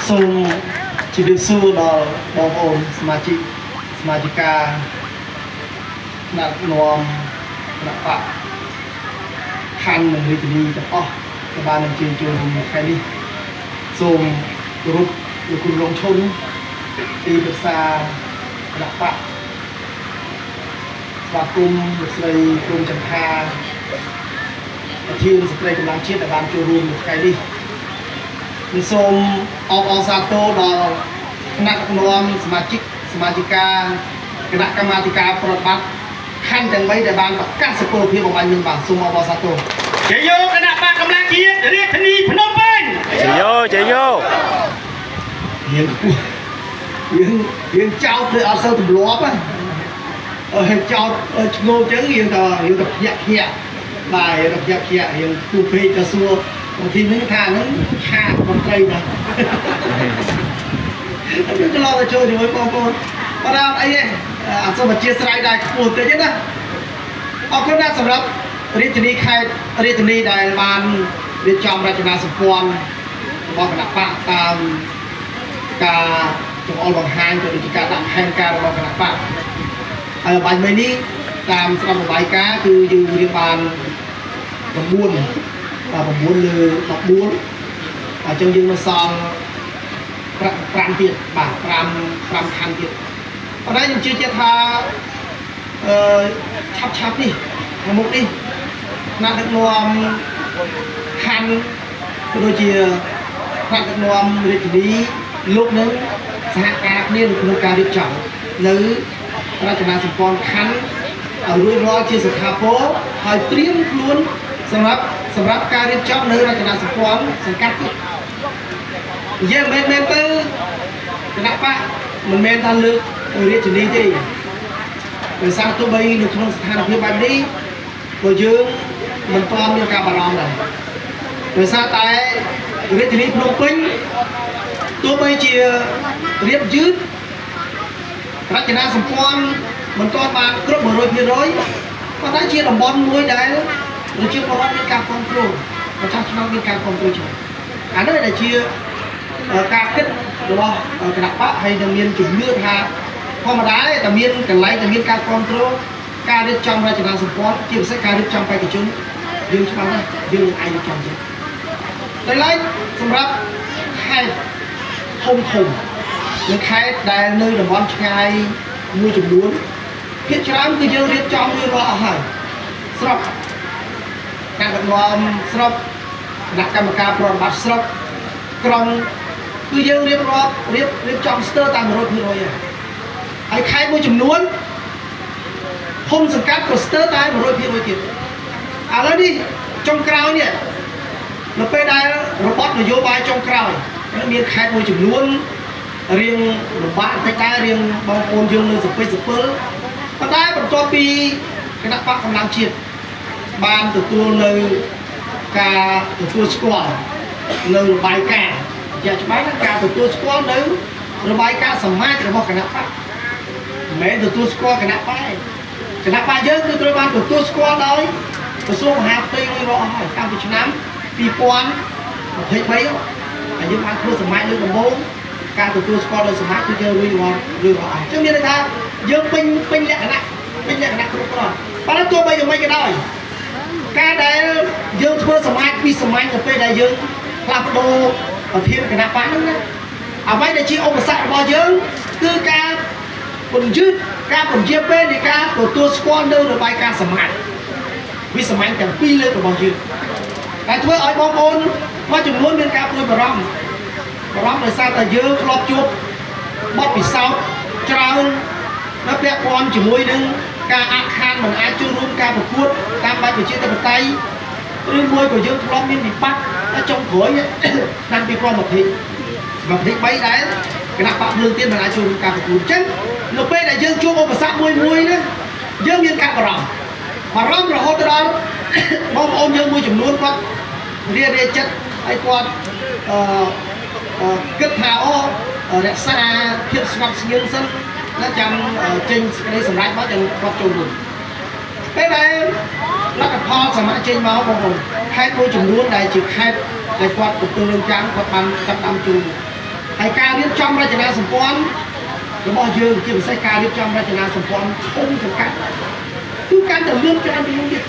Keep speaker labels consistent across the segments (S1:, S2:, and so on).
S1: សូមជម្រាបសួរដល់បងប្អូនសមាជិកាអ្នកនាំគណៈបកខណ្ឌនិងរាជធានីទាំងអស់ដែលបានអញ្ជើញចូលរួមនៅថ្ងៃនេះសូមគោរពលោកគ្រូរងឈុនទីប្រឹក្សាគណៈបកស្វាគមន៍លោកស្រីព្រំចន្ទថាប្រធានស្ត្រីកម្លាំងជាតិដែលបានចូលរួមនៅថ្ងៃនេះសូមអបអរសាទរដល់គណៈនាំសមាជិកាគណៈកម្មាធិការប្រតិបត្តិខណ្ឌទាំង3ដែលបានប្រកាសសុពលភាពអំបញ្ញមិញបាទសូមអបអរសាទរ
S2: ជ័យយោគណៈបកកម្លាំងជាតិរាជធានីភ្នំពេញ
S3: ជ័យយោ
S1: យើងចោតទៅអត់សូវទម្លាប់ហ្នឹងចោតឈ្ងោអញ្ចឹងយើងទៅភ្ញាក់បាទយើងទៅភ្ញាក់យើងទូពេកទៅសួរបางทีនេះថាហ្នឹងឆាមន្ត្រីណាខ្ញុំឆ្លងទៅចូលជាមួយបងប្អូនបើដល់អីទេអសូមអធិស្ឋានដែរខ្ពស់តិចណាអរគុណណាស់សម្រាប់រាជធានីខេត្តរាជធានីដែលបានរៀបចំរចនាសម្ព័ន្ធរបស់គណៈបកតាមការចង្អុលបង្ហាញទៅដូចការដាក់ផែនការរបស់គណៈបកហើយបាញ់មិញនេះតាមស្រាប់របាយការណ៍គឺយើងរៀបបាន9លើ14អញ្ចឹងយើងមកសល់5ទៀតបាទ5ខណ្ឌទៀតប៉ុន្តែខ្ញុំជឿជាក់ថាឆាប់នេះនៅមុខនេះថ្នាក់ដឹកនាំខណ្ឌក៏ដូចជាថ្នាក់ដឹកនាំរាជធានីលោកនឹងសហការគ្នាក្នុងការរៀបចំនៅរចនាសម្ព័ន្ធខណ្ឌឲ្យរួចរាល់ជាស្ថាពរហើយត្រៀមខ្លួនសម្រាប់ការរៀបចំនៅរចនាសម្ព័ន្ធសង្កាត់ទៀតនិយាយមែនទៅគណៈបកមិនមែនថាលើករាជធានីទេដោយសារទោះបីនៅក្នុងស្ថានភាពបែបនេះក៏យើងមិនទាន់មានការបារម្ភដែរដោយសារតែរាជធានីភ្នំពេញទោះបីជារៀបយឺតរចនាសម្ព័ន្ធមិនទាន់បានគ្រប់ 100% ប៉ុន្តែជាតំបន់មួយដែលប្រជាពលរដ្ឋមានការគ្រប់គ្រងប្រចាំឆ្នាំមានការគ្រប់គ្រងច្រើនអានេះដែលជាការគិតរបស់គណៈបកហើយនឹងមានជំនឿថាធម្មតាតែមានកន្លែងតែមានការគ្រប់គ្រងការរៀបចំរចនាសម្ព័ន្ធជាពិសេសការរៀបចំបេក្ខជនយើងច្បាស់ណាស់យើងអាចរៀបចំទៀតដោយឡែកសម្រាប់ខេត្តធំនិងខេត្តដែលនៅតំបន់ឆ្ងាយមួយចំនួនភាគច្រើនគឺយើងរៀបចំវារាល់អស់ហើយស្រុកការដឹកនាំស្រុកគណៈកម្មការប្រតិបត្តិស្រុកក្រុងគឺយើងរៀបចំស្ទើរតែ 100% ហើយខេត្តមួយចំនួនភូមិសង្កាត់ក៏ស្ទើរតែ 100% ទៀតឥឡូវនេះចុងក្រោយនេះនៅពេលដែលរបបនយោបាយចុងក្រោយមានខេត្តមួយចំនួនរៀងលំបាកបន្តិចដែររៀងបងប្អូនយើងនៅសពិលប៉ុន្តែបន្ទាប់ពីគណៈបកកម្លាំងជាតិបានទទួលនៅការទទួលស្គាល់នៅរបាយការណ៍ជាច្បាស់ណាការទទួលស្គាល់នៅរបាយការណ៍សមាជរបស់គណៈបកមិនមែនទទួលស្គាល់គណៈបកគណៈបកយើងគឺត្រូវបានទទួលស្គាល់ដោយក្រសួងមហាផ្ទៃរួចរាល់អស់ហើយតាំងពីឆ្នាំ2023ហើយយើងបានធ្វើសមាជលើកដំបូងការទទួលស្គាល់ដោយសមាជគឺយើងរួចរាល់អស់អញ្ចឹងមានន័យថាយើងពេញលក្ខណៈគ្រប់គ្រាន់ប៉ុន្តែទោះបីយ៉ាងម៉េចក៏ដោយការដែលយើងធ្វើសមាជពីសមាជនៅពេលដែលយើងផ្លាស់ប្ដូរប្រធានគណៈបកហ្នឹងណាអ្វីដែលជាឧបសគ្គរបស់យើងគឺការពន្យឺតការពន្យាពេលនៃការទទួលស្គាល់នៅរបាយការណ៍សមាជវិសមាជទាំង2លើករបស់យើងដែលធ្វើឲ្យបងប្អូនមួយចំនួនមានការព្រួយបារម្ភដោយសារតែយើងធ្លាប់ជួបបទពិសោធន៍ច្រើននៅពាក់ព័ន្ធជាមួយនឹងការអាក់ខានមិនអាចចូលរួមការប្រកួតតាមបែបប្រជាធិបតេយ្យឬមួយក៏យើងធ្លាប់មានវិបត្តិចុងក្រោយឆ្នាំ2023ដែរគណៈបកភ្លើងទៀនមិនអាចចូលរួមការប្រកួតអញ្ចឹងនៅពេលដែលយើងជួបឧបសគ្គមួយណាយើងមានការបារម្ភរហូតដល់បងប្អូនយើងមួយចំនួនគាត់រាចិត្តហើយគាត់គិតថារក្សាភាពស្ងប់ស្ងៀមសិនណាចាំចេញសេចក្តីសម្រេចមកយើងគាត់ចូលរួមពេលដែលលទ្ធផលសមាជិកមកបងប្អូនខេត្តមួយចំនួនដែលជាខេត្តដែលគាត់ទទួលរងចាំគាត់បានចាប់តាមជួប ហើយការរៀបចំរចនាសម្ព័ន្ធរបស់យើងជាពិសេសការរៀបចំរចនាសម្ព័ន្ធឃុំសង្កាត់គឺកាន់តែលឿនច្រើនពីមុនទៀត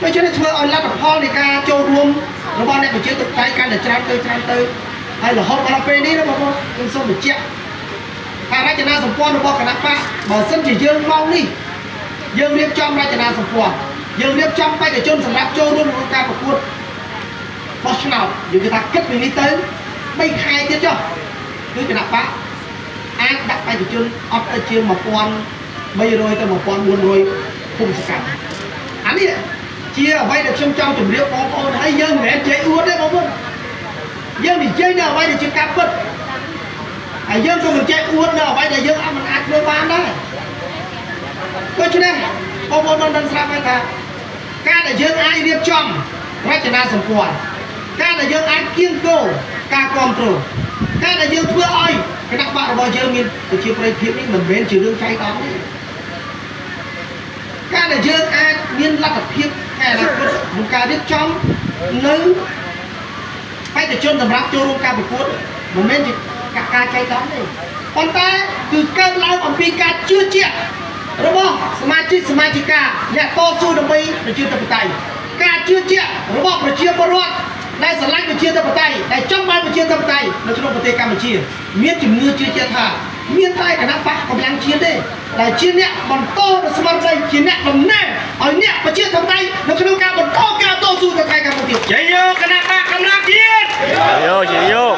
S1: ដូច្នេះធ្វើឲ្យលទ្ធផលនៃការចូលរួមរបស់អ្នកប្រជាធិបតេយ្យកាន់តែច្រើនទៅហើយរហូតដល់ពេលនេះណាបងប្អូនខ្ញុំសូមបញ្ជាក់ថារចនាសម្ព័ន្ធរបស់គណៈបកបើសិនជាយើងមកនេះយើងរៀបចំរចនាសម្ព័ន្ធយើងរៀបចំបេក្ខជនសម្រាប់ចូលរួមក្នុងការប្រកួតបោះឆ្នោតយើងគេថាគិតពីនេះទៅ3ខែទៀតចុះគឺគណៈបកអាចដាក់បេក្ខជនអត់ទៅជាង1300ទៅ1400ភូមិសង្កាត់អានេះជាអ្វីដែលខ្ញុំចង់ជម្រាបបងប្អូនហើយយើងមិនមែនជ័យអួតទេបងប្អូនយើងនិយាយនៅអ្វីដែលជាការពិតហើយយើងក៏មិនចេះអួតនៅអ្វីដែលយើងមិនអាចធ្វើបានដែរដូច្នេះបងប្អូនបានដឹងស្រាប់ហើយថាការដែលយើងអាចរៀបចំរចនាសម្ព័ន្ធការដែលយើងអាចគៀងគោការគ្រប់គ្រងការដែលយើងធ្វើឲ្យគណៈបករបស់យើងមានប្រជាប្រិយភាពនេះមិនមែនជារឿងចៃដន្យទេការដែលយើងអាចមានលទ្ធភាពក្នុងអនាគតក្នុងការរៀបចំនៅបេក្ខជនសម្រាប់ចូលរួមការប្រកួតមិនមែនជាការចៃដន្យទេប៉ុន្តែគឺកើតឡើងអំពីការជឿជាក់របស់សមាជិកាអ្នកតស៊ូដើម្បីប្រជាធិបតេយ្យការជឿជាក់របស់ប្រជាពលរដ្ឋដែលស្រឡាញ់ប្រជាធិបតេយ្យដែលចង់បានប្រជាធិបតេយ្យនៅក្នុងប្រទេសកម្ពុជាមានជំនឿជឿជាក់ថាមានតែគណៈបកកម្លាំងជាតិទេដែលជាអ្នកបន្តទៅស្មារតីជាអ្នកតំណាងឲ្យអ្នកប្រជាធិបតេយ្យនៅក្នុងការបន្តការតស៊ូទៅថ្ងៃកម្ពុជាជ័យយោគណៈបកកម្លាំងជាតិជ័យយោគ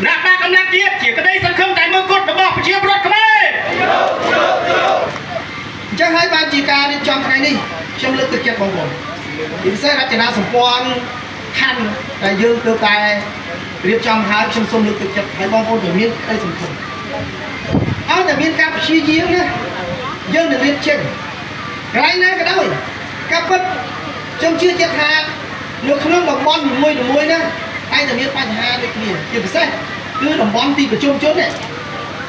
S1: ណៈបកកម្លាំងជាតិជាក្តីសង្ឃឹមតែមួយគត់របស់ប្រជាពលរដ្ឋខ្មែរអញ្ចឹងហើយបានជាការរៀបចំថ្ងៃនេះខ្ញុំលើកទឹកចិត្តបងប្អូនពិសេសរចនាសម្ព័ន្ធខណ្ឌដែលយើងទើបតែរៀបចំហើយខ្ញុំសូមលើកទឹកចិត្តឲ្យបងប្អូនទៅមានក្តីសង្ឃឹមឲ្យតែមានការព្យាយាមណាយើងនឹងរៀបចេញកន្លែងណាក៏ដោយការពិតខ្ញុំជឿជាក់ថានៅក្នុងតំបន់នីមួយៗណាតែតែមានបញ្ហាដូចគ្នាជាពិសេសគឺតំបន់ទីប្រជុំជននេះ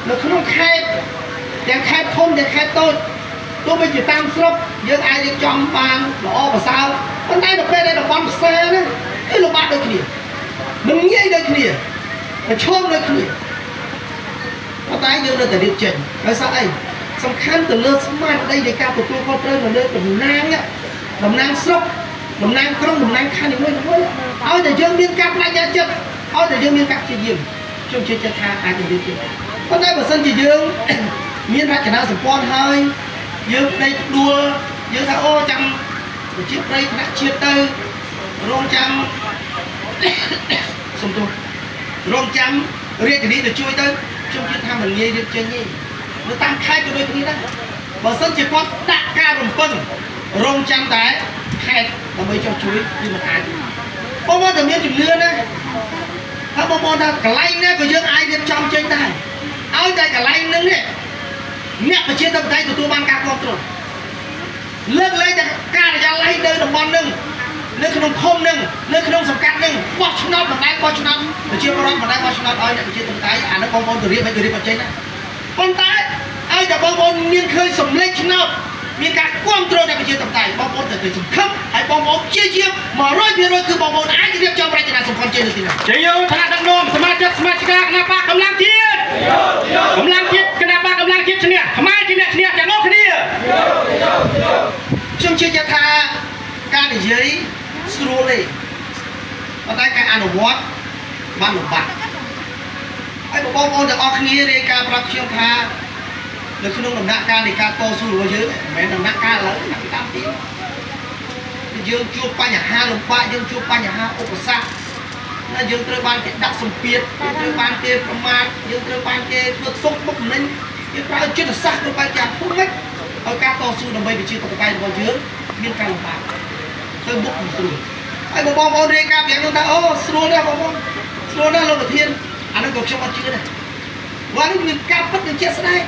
S1: នៅក្នុងខេត្តទាំងខេត្តធំទាំងខេត្តតូចទោះបីជាតាមស្រុកយើងអាចរៀបចំបានល្អប្រសើរប៉ុន្តែនៅពេលដែលតំបន់ផ្សេងណាគឺលំបាកដូចគ្នាមិនងាយដូចគ្នាប្រឈមដូចគ្នាប៉ុន្តែយើងនៅតែរៀបចេញដោយសារអីសំខាន់ទៅលើស្មារតីនៃការទទួលខុសត្រូវនៅលើតំណាងស្រុកតំណាងក្រុងតំណាងខណ្ឌនីមួយៗឲ្យតែយើងមានការបដិញ្ញាចិត្តឲ្យតែយើងមានការព្យាយាមខ្ញុំជឿជាក់ថាអាចរៀបចេញប៉ុន្តែបើសិនជាយើងមានរចនាសម្ព័ន្ធហើយយើងដេកដួលយើងថាអូចាំប្រជាប្រិយថ្នាក់ជាតិទៅរងចាំសុំទោសរងចាំរាជធានីទៅជួយទៅខ្ញុំគិតថាមិនងាយរៀបចេញទេនៅតាមខេត្តក៏ដូចគ្នាដែរបើសិនជាគាត់ដាក់ការរំពឹងរងចាំតែខេត្តដើម្បីចុះជួយគឺមិនអាចបងប្អូនតែមានជំនឿណាថាបងប្អូនថាកន្លែងណាក៏យើងអាចរៀបចំចេញដែរឲ្យតែកន្លែងហ្នឹងនេះអ្នកប្រជាធិបតេយ្យទទួលបានការគ្រប់គ្រងលើកលែងតែការិយាល័យនៅតំបន់ហ្នឹងនៅក្នុងឃុំហ្នឹងនៅក្នុងសង្កាត់ហ្នឹងបោះឆ្នោតមិនដែលបោះឆ្នោតប្រជាពលរដ្ឋមិនដែលបោះឆ្នោតឲ្យអ្នកប្រជាធិបតេយ្យអានោះបងប្អូនទៅរៀបឲ្យទៅរៀបអត់ចេញណាប៉ុន្តែឲ្យតែបងប្អូនមានឃើញសម្លេចឆ្នោតមានការគ្រប់គ្រងអ្នកប្រជាធិបតេយ្យបងប្អូនទៅសង្ឃឹមឲ្យបងប្អូនជាជាង 100% គឺបងប្អូនអាចរៀបចំរចនាសម្ព័ន្ធចេញនៅទីនោះជ័យយោឋានៈដឹកនាំសមាជិកគណៈបកកម្លាំងជាតិគណៈបកកម្លាំងជាតិឈ្នះខ្មែរជាអ្នកឈ្នះទាំងអស់គ្នាខ្ញុំជឿជាក់ថាការនិយាយស្រួលទេប៉ុន្តែការអនុវត្តបានលំបាកហើយបងប្អូនទាំងអស់គ្នារាយការណ៍ប្រាប់ខ្ញុំថានៅក្នុងដំណាក់កាលនៃការតស៊ូរបស់យើងមិនមែនដំណាក់កាលឡើយដំណាក់កាលទីយើងជួបបញ្ហាលំបាកយើងជួបបញ្ហាឧបសគ្គណាយើងត្រូវបានគេដាក់សម្ពាធយើងត្រូវបានគេប្រមាថយើងត្រូវបានគេធ្វើទុកបុកម្នេញយើងប្រើចិត្តសាស្ត្រទៅបែបយ៉ាងពុះមិនឲ្យការតស៊ូដើម្បីប្រជាធិបតេយ្យរបស់យើងមានការលំបាកទៅមុខមិនស្រួលហើយបងប្អូនរាយការណ៍យ៉ាងនោះថាអូស្រួលណាស់បងប្អូនស្រួលណាស់លោកប្រធានអានោះក៏ខ្ញុំអត់ជឿដែរព្រោះនេះមានការពិតនឹងជាក់ស្ដែង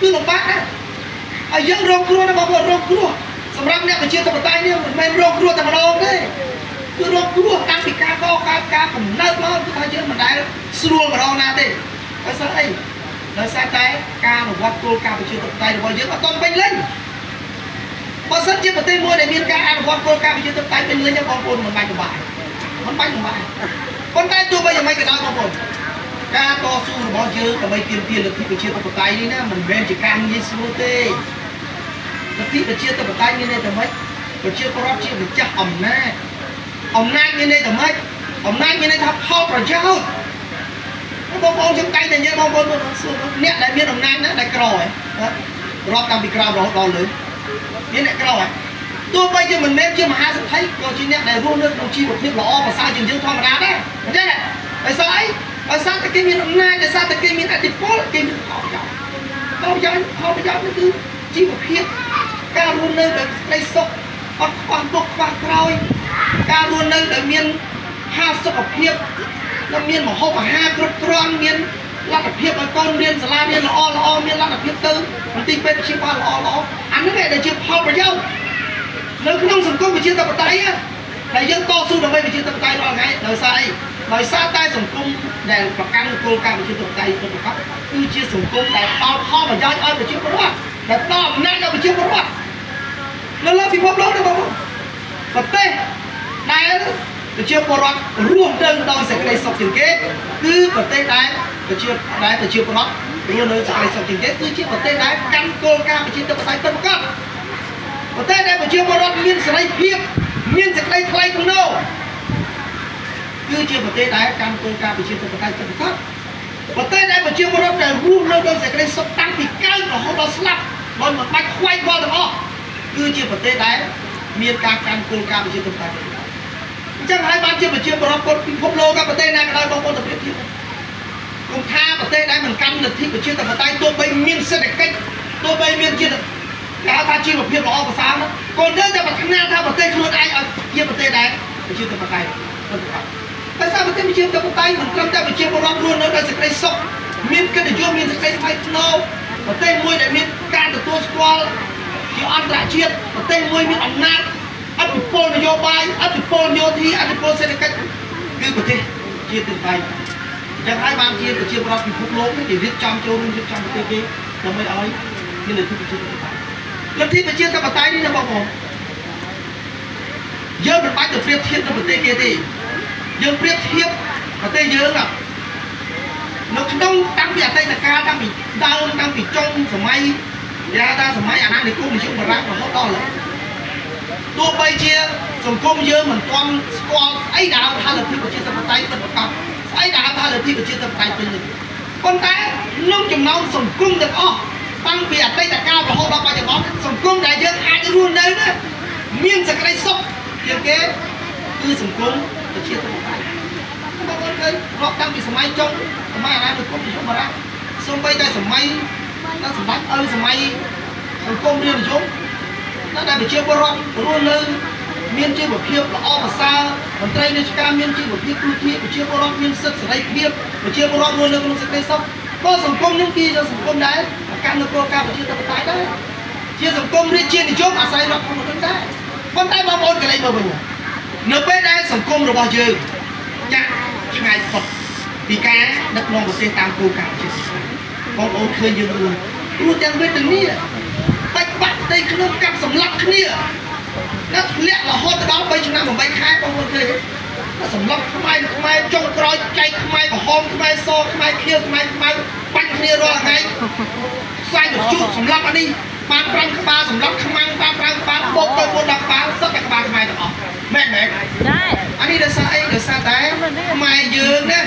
S1: គឺលំបាកណាស់ហើយយើងរងគ្រោះណាបងប្អូនរងគ្រោះសម្រាប់អ្នកប្រជាធិបតេយ្យនេះមិនមែនរងគ្រោះតែម្ដងទេគឺរងគ្រោះតាំងពីការកកើតការកំណើតមកគឺថាយើងមិនដែលស្រួលម្ដងណាទេដោយសារអីដោយសារតែការអនុវត្តគោលការណ៍ប្រជាធិបតេយ្យរបស់យើងអត់ទាន់ពេញលេញបើសិនជាប្រទេសមួយដែលមានការអនុវត្តគោលការណ៍ប្រជាធិបតេយ្យពេញលេញបងប្អូនមិនបាច់លំបាកប៉ុន្តែទោះបីយ៉ាងម៉េចក៏ដោយបងប្អូន ការតស៊ូរបស់យើងដើម្បីទាមទារលទ្ធិប្រជាធិបតេយ្យនេះណាមិនមែនជាការងាយស្រួលទេលទ្ធិប្រជាធិបតេយ្យមានន័យថាម៉េចប្រជាពលរដ្ឋជាម្ចាស់អំណាចមានន័យថាម៉េចអំណាចមានន័យថាផលប្រយោជន៍បងប្អូនខ្ញុំតែងតែនិយាយបងប្អូនអ្នកដែលមានអំណាចណាដែលក្រហើយរាប់តាំងពីក្រោមរហូតដល់លើមានអ្នកក្រហើយទោះបីជាមិនមែនជាមហាសេដ្ឋីក៏ជាអ្នកដែលរស់នៅក្នុងជីវភាពល្អប្រសើរជាងយើងធម្មតាដែរអញ្ចឹងហើយស្អីដោយសារតែគេមានអំណាចដោយសារតែគេមានឥទ្ធិពលគេមានផលប្រយោជន៍នេះគឺជីវភាពការរស់នៅដោយសេចក្តីសុខអត់ខ្វះទុកខ្វះក្រោយការរស់នៅដោយមានផាសុខភាពនិងមានម្ហូបអាហារគ្រប់គ្រាន់មានលទ្ធភាពឲ្យកូនរៀនសាលារៀនល្អមានលទ្ធភាពទៅមន្ទីរពេទ្យព្យាបាលល្អអានេះដែលជាផលប្រយោជន៍នៅក្នុងសង្គមប្រជាធិបតេយ្យដែលយើងតស៊ូដើម្បីប្រជាធិបតេយ្យរាល់ថ្ងៃដោយសារអីដោយសារតែសង្គមដែលប្រកាន់គោលការណ៍ប្រជាធិបតេយ្យពិតប្រាកដគឺជាសង្គមដែលផ្ដល់ផលប្រយោជន៍ឲ្យប្រជាពលរដ្ឋដែលផ្ដល់អំណាចដល់ប្រជាពលរដ្ឋនៅលើពិភពលោកនេះបងប្អូនប្រទេសដែលប្រជាពលរដ្ឋរស់នៅដោយសេចក្តីសុខជាងគេគឺប្រទេសដែលប្រជាពលរដ្ឋរស់នៅសេចក្តីសុខជាងគេគឺជាប្រទេសដែលកាន់គោលការណ៍ប្រជាធិបតេយ្យពិតប្រាកដប្រទេសដែលប្រជាពលរដ្ឋមានសេរីភាពមានសេចក្តីថ្លៃថ្នូរគឺជាប្រទេសដែលកាន់គោលការណ៍ប្រជាធិបតេយ្យពិតប្រាកដប្រទេសដែលប្រជាពលរដ្ឋដែលរស់នៅដោយសេចក្តីសុខតាំងពីកើតរហូតដល់ស្លាប់ដោយមិនបាច់ខ្វាយខ្វល់ទាំងអស់គឺជាប្រទេសដែលមានការកាន់គោលការណ៍ប្រជាធិបតេយ្យអញ្ចឹងហើយបានជាប្រជាពលរដ្ឋពិភពលោកប្រទេសណាក៏ដោយបងប្អូនទៅប្រៀបធៀបគុំថាប្រទេសដែលមិនកាន់លទ្ធិប្រជាធិបតេយ្យទោះបីមានសេដ្ឋកិច្ចទោះបីមានជាគេហៅថាជីវភាពល្អប្រសើរក៏នៅតែប្រាថ្នាថាប្រទេសខ្លួនឯងឲ្យជាប្រទេសដែលប្រជាធិបតេយ្យពិតប្រាកដតែសារប្រទេសប្រជាធិបតេយ្យមិនត្រឹមតែប្រជាពលរដ្ឋរស់នៅដោយសេចក្តីសុខមានកិត្តិយសមានសេចក្តីថ្លៃថ្នូរប្រទេសមួយដែលមានការទទួលស្គាល់ជាអន្តរជាតិប្រទេសមួយមានអំណាចអធិពលនយោបាយអធិពលយោធាអធិពលសេដ្ឋកិច្ចគឺប្រទេសជាទិដ្ឋានយ៉ាងហើយបានជាប្រជាពលរដ្ឋពិភពលោកនេះគេរៀបចំចូលរួមរៀបចំប្រទេសគេដើម្បីឲ្យមានលទ្ធិប្រជាធិបតេយ្យលទ្ធិប្រជាធិបតេយ្យនេះណាបងប្អូនយើងមិនបាច់ទៅប្រៀបធៀបនឹងប្រទេសគេទេយើងប្រៀបធៀបប្រទេសយើងនៅក្នុងតាំងពីអតីតកាលតាំងពីដើមតាំងពីចុងសម័យយ៉ាងថាសម័យអាណានិគមនិយមបារាំងរហូតដល់ឥឡូវទោះបីជាសង្គមយើងមិនទាន់ស្គាល់ស្អីដែលថាលទ្ធិប្រជាធិបតេយ្យពិតប្រាកដស្អីដែលថាលទ្ធិប្រជាធិបតេយ្យពេញលេញប៉ុន្តែក្នុងចំណោមសង្គមទាំងអស់តាំងពីអតីតកាលរហូតដល់បច្ចុប្បន្នសង្គមដែលយើងអាចរស់នៅណាមានសេចក្តីសុខជាងគេគឺសង្គមប្រជាធិបតេយ្យបងប្អូនឃើញរាប់តាំងពីសម័យចុងសម័យអាណានិគមនិយមបារាំងសូម្បីតែសម័យដល់សម្ដេចសម័យសង្គមរាជនិយមដែលប្រជាពលរដ្ឋរស់នៅមានជីវភាពល្អប្រសើរមន្ត្រីរាជការមានជីវភាពទូទាប្រជាពលរដ្ឋមានសិទ្ធិសេរីភាពប្រជាពលរដ្ឋរស់នៅក្នុងសេចក្តីសុខក៏សង្គមនឹងគឺជាសង្គមដែលកាន់នូវគោលការណ៍ប្រជាធិបតេយ្យដែរជាសង្គមរាជានិយមអាស្រ័យរដ្ឋធម្មនុញ្ញដែរប៉ុន្តែបងប្អូនកន្លែងមើលវិញនៅពេលដែលសង្គមរបស់យើងចាក់ឆ្ងាយផុតពីការដឹកនាំប្រទេសតាមគោលការណ៍ប្រជាធិបតេយ្យបងប្អូនឃើញយើងរស់ទាំងវេទនាបាច់បាក់ផ្ទៃក្នុងកាប់សម្លាប់គ្នាแล้วធ្លាក់រហូតដល់3ឆ្នាំ8ខែបងប្អូនឃើញសម្លាប់ខ្មែរចុងក្រោយចែកខ្មែរក្រហមខ្មែរសខ្មែរខៀវខ្មែរខ្មៅបាញ់គ្នារាល់ថ្ងៃខ្សែបញ្ជូតសម្លាប់អានេះបាន5ក្បាលសម្លាប់ខ្មាំងបាន5ក្បាលបូកទៅ4 10ក្បាលសុទ្ធតែក្បាលខ្មែរទាំងអស់មែនដែរអានេះដោយសារអីដោយសារតែខ្មែរយើងណា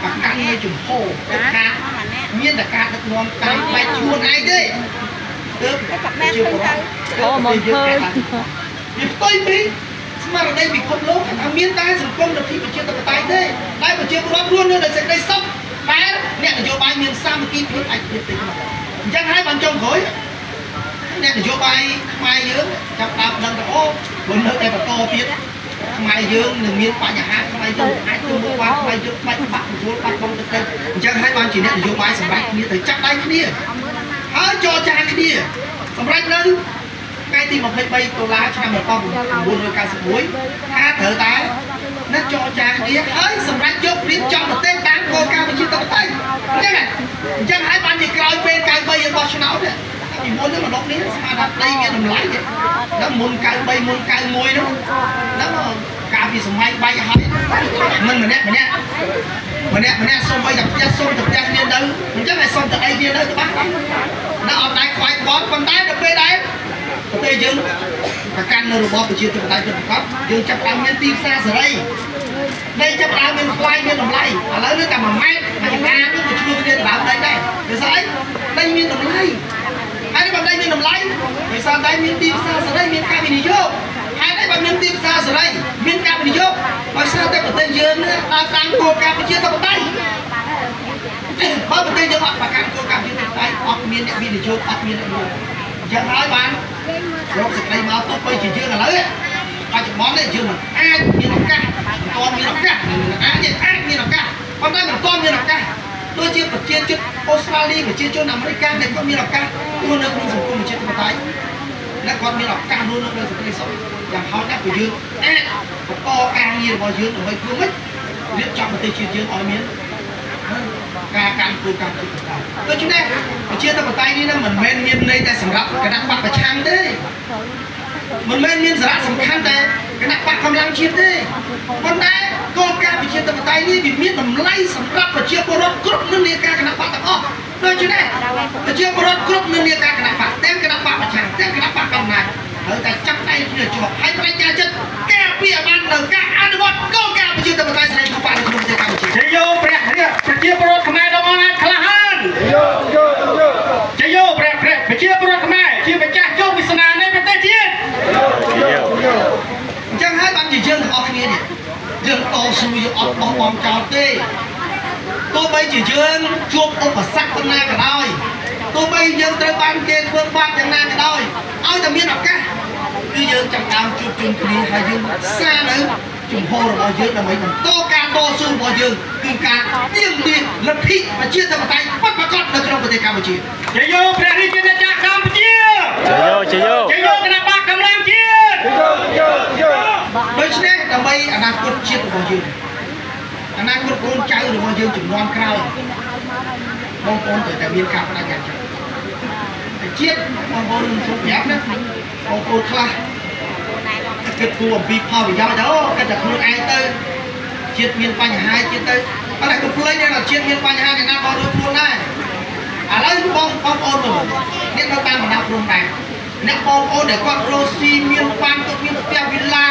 S1: ប្រកាន់នៅជំហរថាមានតែការដឹកនាំតាមបែបខ្លួនឯងទេទើបជាប្រវត្តិអូមកឃើញវាផ្ទុយពីស្មារតីពិភពលោកថាមានតែសង្គមលទ្ធិប្រជាធិបតេយ្យទេដែលប្រជាពលរដ្ឋរស់នៅដោយសេចក្តីសុខតែអ្នកនយោបាយមានសាមគ្គីភាពឯកភាពទេអញ្ចឹងហើយបានចុងក្រោយអ្នកនយោបាយខ្មែរយើងចាប់ដើមដឹងថាអូមិននៅតែបន្តទៀតខ្មែរយើងនឹងមានបញ្ហាខ្មែរយើងអាចទៅមុខបានខ្មែរយើងបាច់បាក់ស្រួលបាត់បង់ទៅអញ្ចឹងហើយបានជាអ្នកនយោបាយសម្រាប់គ្នាទៅចាប់ដៃគ្នាហើយចរចាគ្នាសម្រាប់នៅថ្ងៃទី23តុលាឆ្នាំ1991ថាត្រូវតែនឹងចរចាគ្នាហើយសម្រាប់យករៀបចំប្រទេសតាមគោលការណ៍ប្រជាធិបតេយ្យអញ្ចឹងហើយបានជាក្រោយពេល93របស់ឆ្នោតពីមុននេះម្ដងនេះស្មារតីមានតម្លៃដល់មុន93មុន91នោះហ្នឹង ការពីសម័យបាយហើយមិនម្នាក់សុំអីតែផ្ទះសុំតែផ្ទះគ្នាទៅអញ្ចឹងឲ្យសុំតែអីគ្នាទៅច្បាស់ណាអត់ដែរខ្វាយក្បត់ប៉ុន្តែដល់ពេលដែរប្រទេសយើងប្រកាន់នៅរបបប្រជាធិបតេយ្យពិតប្រាកដយើងចាប់បានមានទីផ្សារសេរីដីចាប់បានមានថ្លៃមានតម្លៃឥឡូវនេះតែ1ម៉ែត្រមួយចង្ការនេះក៏ឆ្លុះគ្នាទៅដើមដីដែរដោយសារអីដីមានតម្លៃហើយបើដីមានតម្លៃដោយសារតែមានទីផ្សារសេរីមានការវិនិយោគហើយតែបើមានទីផ្សារសេរីមានការវិនិយោគដោយសារតែប្រទេសយើងដើរតាមគោលការណ៍ប្រជាធិបតេយ្យបើប្រទេសយើងអត់ប្រកាន់គោលការណ៍ប្រជាធិបតេយ្យអត់មានអ្នកវិនិយោគអត់មានអ្នកវិនិយោគអញ្ចឹងហើយបានរកសេចក្តីមកទៅបីជាយើងឥឡូវបច្ចុប្បន្ននេះយើងមិនអាចមានឱកាសមិនមានឱកាសអាចមានឱកាសប៉ុន្តែមិនទាន់មានឱកាសដូចជាប្រជាជនអូស្ត្រាលីប្រជាជនអាមេរិកដែលគាត់មានឱកាសរស់នៅក្នុងសង្គមប្រជាធិបតេយ្យและគាត់មានឱកាសរស់នៅក្នុងសេចក្តីសុខយ៉ាងហោចណាស់ព្រោះយើងអាចបន្តការងាររបស់យើងដើម្បីធ្វើម៉េចរៀបចំប្រទេសជាតិយើងឲ្យមានការកាន់គោលការណ៍ប្រជាធិបតេយ្យដូច្នេះប្រជាធិបតេយ្យនេះមិនមែនមានន័យតែសម្រាប់គណៈបកប្រឆាំងទេមិនមែនមានសារៈសំខាន់តែគណៈបកកម្លាំងជាតិទេប៉ុន្តែគោលការណ៍ប្រជាធិបតេយ្យនេះវាមានតម្លៃសម្រាប់ប្រជាពលរដ្ឋគ្រប់និន្នាការគណៈបកទាំងអស់ដូច្នេះប្រជាពលរដ្ឋគ្រប់និន្នាការគណៈបកទាំងគណៈបកប្រឆាំងទាំងគណៈបកកម្លាំងហើយតែចាប់ដៃគ្នាជាប់ហើយប្រជាចិត្តការពារបាននៅការអនុវត្តគោលការណ៍ប្រជាធិបតេយ្យសេរីភាពនៅក្នុងប្រទេសកម្ពុជាជយោព្រះរាជប្រជាពលរដ្ឋខ្មែរដ៏អរក្លាហានជយោព្រះប្រជាពលរដ្ឋខ្មែរជាម្ចាស់ជោគវាសនានៃប្រទេសជាតិអញ្ចឹងហើយបានជាយើងទាំងអស់គ្នានេះយើងតស៊ូយើងអត់បោះបង់ចោលទេទោះបីជាយើងជួបឧបសគ្គយ៉ាងណាក៏ដោយទោះបីយើងត្រូវបានគេធ្វើបាបយ៉ាងណាក៏ដោយឲ្យតែមានឱកាសគឺយើងចាប់ដើមជួបជុំគ្នាហើយយើងសារនៅជំហររបស់យើងដើម្បីបន្តការតស៊ូរបស់យើងគឺការទាមទារលទ្ធិប្រជាធិបតេយ្យពិតប្រាកដនៅក្នុងប្រទេសកម្ពុជាជយោព្រះរាជាណាចក្រកម្ពុជាជយោគណៈបកកម្លាំងជាតិដូច្នេះដើម្បីអនាគតជាតិរបស់យើងអនាគតកូនចៅរបស់យើងជំនាន់ក្រោយបងប្អូនត្រូវតែមានការបដិញ្ញាចិត្តតែជាតិបងប្អូនសូមប្រាប់ណាបងប្អូនខ្លះគិតគូរអំពីផលប្រយោជន៍ទៅគិតតែខ្លួនឯងទៅជាតិមានបញ្ហាជាតិទៅប៉ុន្តែក៏ភ្លេចថាជាតិមានបញ្ហាយ៉ាងណាក៏រួចខ្លួនដែរឥឡូវបងប្អូនមើលអ្នកនៅតាមបណ្ដាព្រំដែនអ្នកបងប្អូនដែលគាត់រស់ស៊ីមានបានគាត់មានផ្ទះវិឡា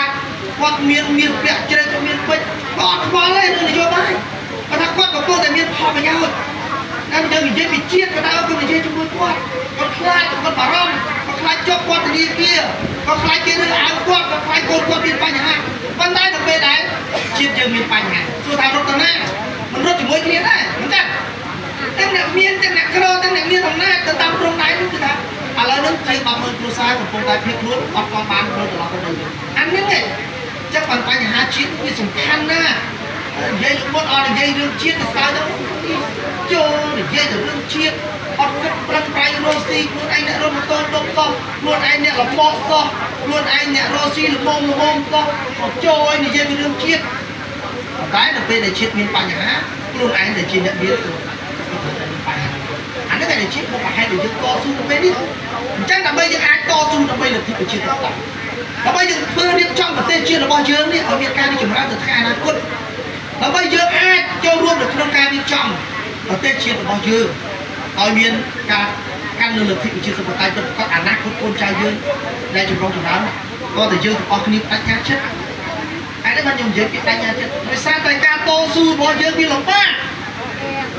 S1: គាត់មានពាក់ជ្រៅគាត់មានពេជ្រគាត់ខ្វល់ទេនឹងនយោបាយគាត់ថាគាត់កំពុងតែមានផលប្រយោជន៍តែយើងនិយាយពីជាតិក៏ដោយគាត់និយាយជាមួយគាត់ខ្លាចគាត់បារម្ភគាត់ខ្លាចជាប់គាត់ធនាគារគាត់ខ្លាចគេរើសអើងគាត់ខ្លាចកូនគាត់មានបញ្ហាប៉ុន្តែដល់ពេលដែរជាតិយើងមានបញ្ហាសួរថារត់ទៅណាមិនរត់ជាមួយគ្នាដែរមិនទេទាំងអ្នកមានទាំងអ្នកក្រទាំងអ្នកមានអំណាចទៅតាមព្រំដែននោះគឺថាឥឡូវនេះជា100000គ្រួសារកំពុងតែភៀសខ្លួនអត់ក៏បានធ្វើត្រឡប់ទៅវិញអានេះឯងចឹងបញ្ហាជាតិវាសំខាន់ណាស់និយាយមុនអត់និយាយរឿងជាតិទៅស្ដាយទៅចូលនិយាយទៅរឿងជាតិអត់គិតប្រឹងប្រែងរស់ស៊ីខ្លួនឯងអ្នករត់ម៉ូតូដុំសោះខ្លួនឯងអ្នកលំបោកសោះខ្លួនឯងអ្នករស់ស៊ីល្មមសោះចូលឲ្យនិយាយពីរឿងជាតិតែដល់ពេលដែលជាតិមានបញ្ហាខ្លួនឯងដែលជាអ្នកមានអានេះតែជាតិមកប្រហែលដែលយើងតស៊ូទៅពេលនេះអញ្ចឹងដើម្បីយើងអាចតស៊ូដើម្បីលទ្ធិប្រជាធិបតេយ្យដើម្បីយើងធ្វើរៀបចំប្រទេសជាតិរបស់យើងនេះឲ្យមានការរីកចម្រើនទៅថ្ងៃអនាគតដើម្បីយើងអាចចូលរួមនៅក្នុងការរៀបចំប្រទេសជាតិរបស់យើងឲ្យមានការកាន់នៅលទ្ធិប្រជាធិបតេយ្យពិតប្រាកដអនាគតកូនចៅយើងដែលចម្រុងចម្រើនក៏តែយើងទាំងអស់គ្នាបដិញ្ញាចិត្តហើយនេះបានខ្ញុំនិយាយពីបដិញ្ញាចិត្តដោយសារតែការតស៊ូរបស់យើងវាលំបាក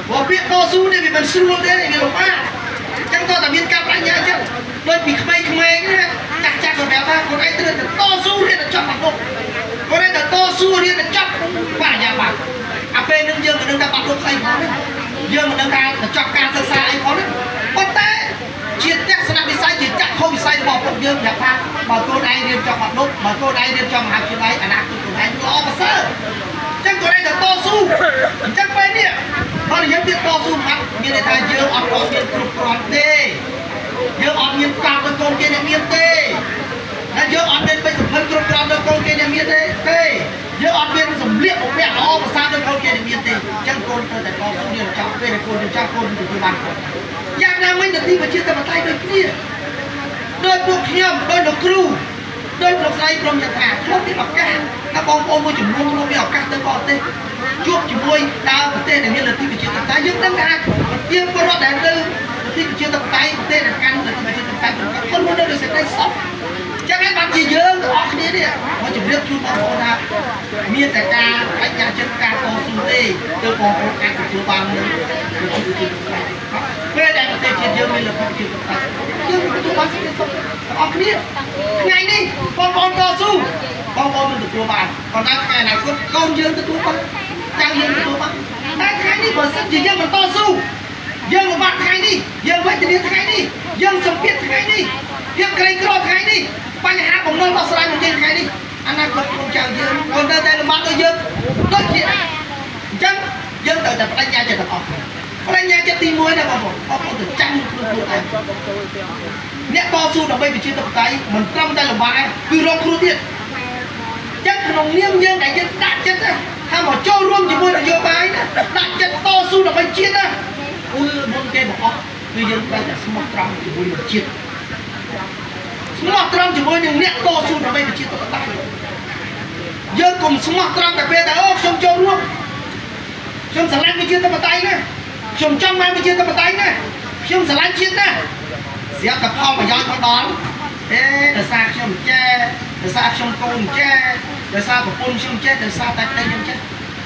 S1: ព្រោះពាក្យតស៊ូនេះវាមិនស្រួលទេវាលំបាកអញ្ចឹងតើមានការបដិញ្ញាចិត្តដូចពីក្មេងៗណាចាស់ក៏ប្រាប់ថាខ្លួនឯងត្រូវតែតស៊ូរៀនទៅចប់បាក់មុខខ្លួនឯងត្រូវតស៊ូរៀនទៅចប់បរិញ្ញាបត្រអាពេលនឹងយើងមិនដឹងថាបាក់មុខស្អីផងទេយើងមិនដឹងថាចប់ការសិក្សាអីផងទេប៉ុន្តែជាទស្សនវិស័យជាចក្ខុវិស័យរបស់ពួកយើងប្រាប់ថាបើខ្លួនឯងរៀនចប់បាក់មុខបើខ្លួនឯងរៀនចប់មហាវិទ្យាល័យអនាគតខ្លួនឯងល្អប្រសើរអញ្ចឹងខ្លួនឯងត្រូវតស៊ូអញ្ចឹងពេលនេះបើនិយាយពីតស៊ូមិនមានន័យថាយើងអត់មានគ្រប់គ្រាន់ទេយើងអត់មានកាប់ទៅកូនគេអ្នកមានទេហើយយើងអត់មានបិទសម្ភារគ្រប់គ្រាន់ទៅកូនគេអ្នកមានទេយើងអត់មានសម្លៀកបំពាក់ល្អប្រសើរទៅកូនគេអ្នកមានទេអញ្ចឹងកូនត្រូវតែតស៊ូយើងចាប់ពេលកូនយើងចាប់កូនទទួលបានយ៉ាងណាមិញនទីប្រជាធិបតេយ្យដូចគ្នាដោយពួកខ្ញុំដោយលោកគ្រូ ដោយលោកស្រីព្រមយ៉ាងថាខ្ញុំមានឱកាសថាបងប្អូនមួយចំនួនខ្ញុំមានឱកាសទៅបរទេសជួបជាមួយដើរប្រទេសដែលមានលទ្ធិប្រជាធិបតេយ្យយើងដឹងថាជាពលរដ្ឋដែលទៅលទ្ធិប្រជាធិបតេយ្យប្រទេសដែលកាន់លទ្ធិប្រជាធិបតេយ្យคนមួយនៅដោយសេចក្តីសុខចឹងហើយបានជាយើងទាំងអស់គ្នានេះមកជម្រាបជូនបងប្អូនថាមានតែការបញ្ញាចិត្តការតស៊ូទេទើបបងប្អូនអាចទទួលបាននឹងលទ្ធិប្រជាធិបតេយ្យពេលដែលប្រទេសជាតិយើងមានលទ្ធិប្រជាធិបតេយ្យយើងទទួលបានសេចក្តីសុខទាំងអស់គ្នាថ្ងៃនេះបងប្អូនតស៊ូបងប្អូនមិនទទួលបានប៉ុន្តែថ្ងៃអនាគតកូនយើងទទួលបានចៅយើងទទួលបានតែថ្ងៃនេះបើសិនជាយើងមិនតស៊ូយើងលំបាកថ្ងៃនេះយើងវេទនាថ្ងៃនេះយើងសម្ពាធថ្ងៃនេះយើងក្រីក្រថ្ងៃនេះបញ្ហាបំណុលដោះស្រាយមិនយើងថ្ងៃនេះអនាគតកូនចៅយើងកូននៅតែលំបាកដូចយើងដូចគ្នាអញ្ចឹងយើងត្រូវតែបដិញ្ញាចិត្តទាំងអស់បដិញ្ញាចិត្តទី1ណាបងប្អូនទៅចាំខ្លួនឯងអ្នកតស៊ូដើម្បីប្រជាធិបតេយ្យមិនត្រឹមតែលំបាកទេគឺរងគ្រោះទៀតអញ្ចឹងក្នុងនាមយើងដែលយើងដាក់ចិត្តថាមកចូលរួមជាមួយនយោបាយណាដាក់ចិត្តតស៊ូដើម្បីជាតិណាគឺមុនគេបង្អស់គឺយើងត្រូវតែស្មោះត្រង់ជាមួយនឹងជាតិស្មោះត្រង់ជាមួយនឹងអ្នកតស៊ូដើម្បីប្រជាធិបតេយ្យយើងកុំស្មោះត្រង់តែពេលតែអូខ្ញុំចូលរួមខ្ញុំស្រឡាញ់ប្រជាធិបតេយ្យណាខ្ញុំចង់បានប្រជាធិបតេយ្យណាខ្ញុំស្រឡាញ់ជាតិណាស្រាប់តែផលប្រយោជន៍មកដល់ដោយសារខ្ញុំចេះដោយសារខ្ញុំកូនចេះដោយសារប្រពន្ធខ្ញុំចេះដោយសារតែប្តីខ្ញុំចេះ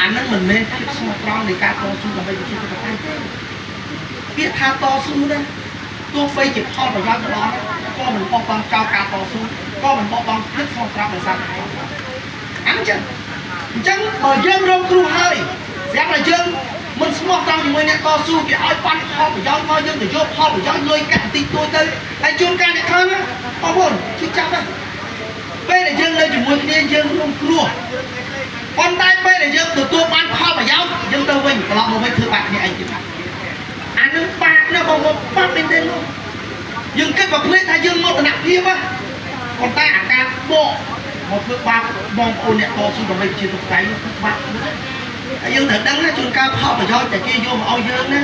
S1: អានឹងមិនមែនភាពស្មោះត្រង់នៃការតស៊ូដើម្បីប្រជាធិបតេយ្យទេពាក្យថាតស៊ូណាទោះបីជាផលប្រយោជន៍ដល់ក៏មិនបោះបង់ចោលការតស៊ូក៏មិនបោះបង់ភាពស្មោះត្រង់ដោយសារអានចឹងអញ្ចឹងបើយើងរងគ្រោះហើយស្រាប់តែយើងមិនស្មោះត្រង់ជាមួយអ្នកតស៊ូគេឲ្យបានផលប្រយោជន៍មកយើងទៅយកផលប្រយោជន៍លុយកាក់បន្តិចតួចទៅហើយជួនកាលអ្នកខាងណាបងប្អូនជឿចាប់ណាពេលដែលយើងនៅជាមួយគ្នាយើងរងគ្រោះប៉ុន្តែពេលដែលយើងទទួលបានផលប្រយោជន៍យើងទៅវិញត្រឡប់មកវិញធ្វើបាបគ្នាឯងទៀតអានឹងបាបណាបងប្អូនបាបមែនទេលោកយើងគិតមកភ្លេចថាយើងមោទនភាពណាប៉ុន្តែអាការបកមកធ្វើបាបបងប្អូនអ្នកតស៊ូដើម្បីប្រជាធិបតេយ្យគឺបាបហើយយើងត្រូវដឹងណាជួនកាលផលប្រយោជន៍តែគេយកមកឲ្យយើងណា